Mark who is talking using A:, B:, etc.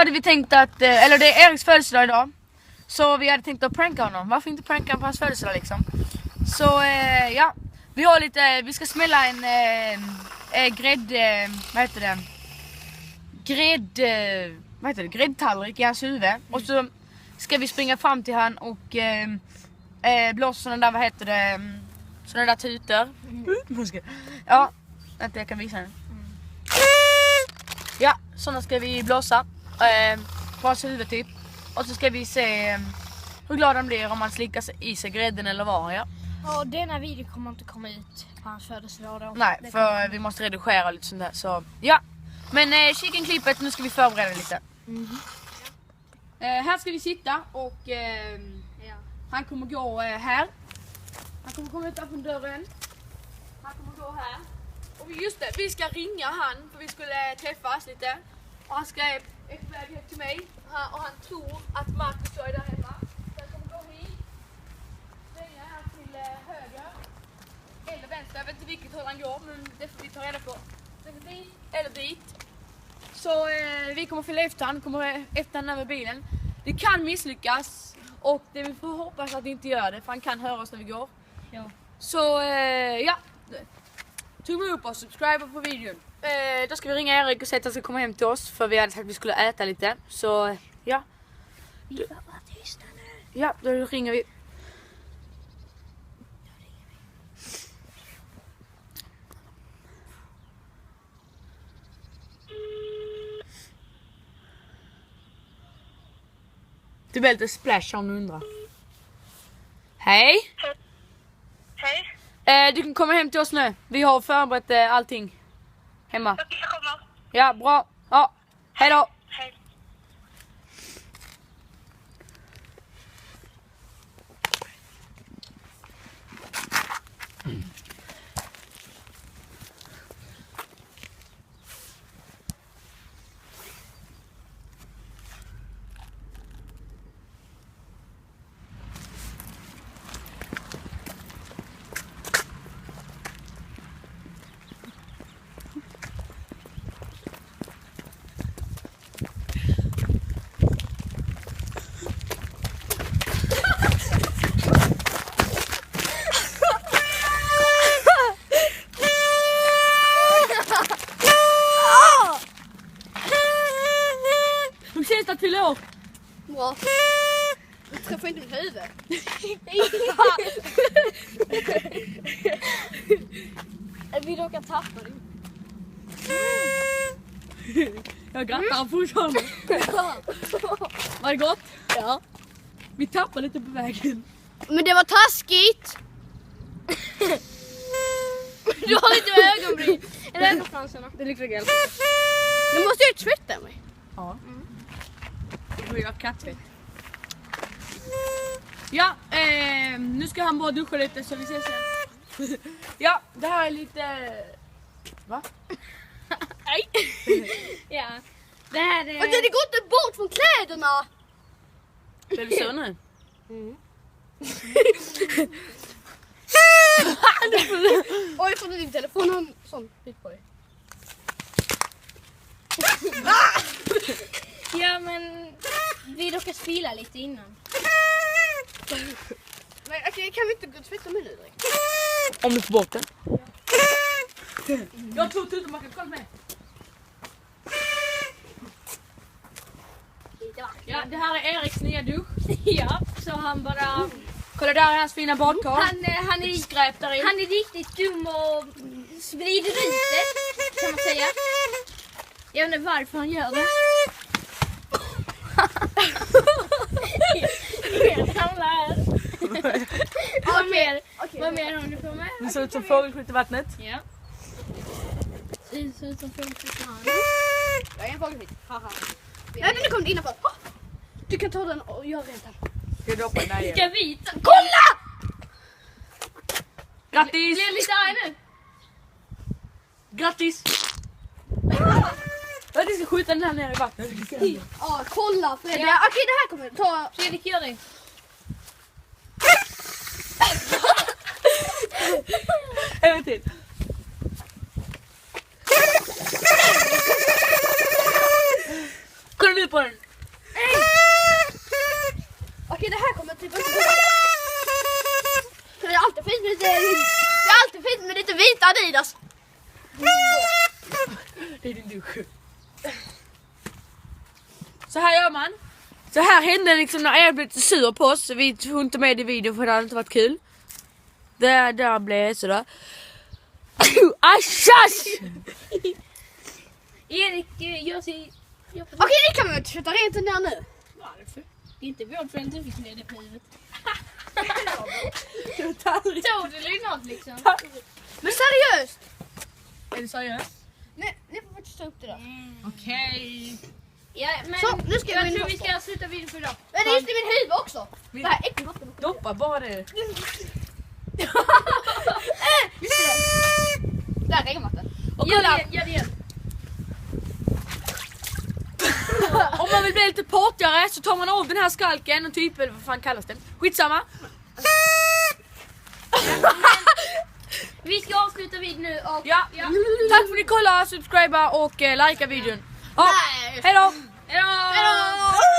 A: hade vi tänkt att, eller det är Eriks födelsedag idag. Så vi hade tänkt att pranka honom. Varför inte pranka honom på hans födelsedag liksom? Så ja, vi har lite, vi ska smälla en gräddtallrik i hans huvud. Och så ska vi springa fram till han och blåsa sådana där, sådana där tutor. Ja, vänta jag kan visa den. Ja, sådana ska vi blåsa på hans huvud typ. Och så ska vi se hur glad han blir om han slickar i sig grädden eller vad, ja.
B: Och denna video kommer inte komma ut på hans födelsedag då.
A: Nej, för vi måste redigera lite sånt där, så ja. Men kika in klippet, nu ska vi förbereda lite. Här ska vi sitta och han kommer gå här. Han kommer komma utanför dörren. Han kommer gå här. Och just det, vi ska ringa han för vi skulle träffas lite. Och han ska är på väg hem till mig. Och han tror att Marcus är där hemma. Så han kommer gå hit. Svänga här till höger. Eller vänster, jag vet inte vilket hur han går. Men det får vi ta reda på. Dit eller dit. Så vi kommer följa efter han. Kommer efter han över bilen. Det kan misslyckas. Och det vi får hoppas att det inte gör det. För han kan höra oss när vi går.
B: Ja.
A: Så ja. Tumme upp och subscribe på videon. Då ska vi ringa Erik och säga att han ska komma hem till oss. För vi hade sagt att vi skulle äta lite. Så ja.
B: Vi får vara tysta nu.
A: Ja, då ringer vi. Det blir lite splash om du undrar. Hej.
C: Hej.
A: Du kan komma hem till oss nu. Vi har förberett allting hemma.
C: Jag kommer.
A: Ja, bra. Ja, hej då.
C: Hej.
A: Hur känns det att fylla år?
B: Bra. Jag träffar inte mitt huvud. Vi råkar tappa dig.
A: Jag grattar fortfarande. Var det gott?
B: Ja.
A: Vi tappade lite på vägen.
B: Men det var taskigt. Du har inte ögonbryn. Eller ögonfransarna.
A: Det är lite galt.
B: Nu måste jag tvätta mig.
A: Ja. Vi har kattfett. Ja, nu ska han bara duscha lite så vi ses sen. Ja, det här är lite... Va?
B: Nej. Ja. Det här är... Men det går inte bort från kläderna.
A: Är du så nu?
B: Oj, jag får din telefon och en sån bit på dig. Ja, men vi råkar spela lite innan. Men okej, kan vi inte gå och tvätta mig nu direkt?
A: Om du får bort den. Jag tror tusen man kan kolla med. Ja, det här är Eriks nya dusch.
B: Ja, så han bara...
A: Kolla där är hans fina badkar.
B: Han är
A: skräp där in.
B: Han är riktigt dum och sprider ut det, kan man säga. Jag vet inte varför han gör det. Vad mer har du på med?
A: Det ser ut som fågelskjut i vattnet.
B: Ja. Det ser ut som fågelskjut i vattnet. Jag är en fågelskjut. Nej, nu kom det innanför. Du kan ta den och göra rent den.
A: Ska jag doppa den där igen?
B: Ska vi ta... Kolla!
A: Grattis!
B: Blir jag lite arg nu?
A: Grattis! Jag ska skjuta den här ner i vattnet.
B: Ja, kolla Fredrik. Ja. Okej, det här kommer ta... Fredrik, gör det.
A: En till. Kolla nu på den.
B: Okej, det här kommer typ inte gå. Det är alltid fint med lite... Det är alltid fint med lite vita Adidas.
A: Det är din dusch. Så här gör man. Så här hände liksom när jag blev lite sur på oss. Vi tog inte med i videon för det hade inte varit kul. Där blev sådär. Aschas!
B: Erik gör sig... Okej, det kan man inte tvätta rent den där nu.
D: Varför? Det är inte vårt fel att du fick ner det på huvudet.
B: Tog du något liksom? Men seriöst!
A: Är det seriöst?
B: Nej, ni får faktiskt ta upp det där.
A: Okej.
D: Ja, men
B: Så, nu ska
D: jag
B: vi
D: tror vi ska sluta videon för idag.
B: Men det är just i min huvud också. Det här är äckligt vatten.
A: Doppa bara det.
B: Just det. Där är regnvatten.
A: Och kolla,
D: Gör det igen.
A: om man vill bli lite partigare så tar man av den här skalken och typ, eller vad fan kallas den? Skitsamma.
D: Vi ska avsluta videon nu och...
A: Ja. Tack för att ni kollar, subscriba och likea videon. Ja,
B: Nej.
A: hejdå!
D: Hejdå!
B: Hejdå!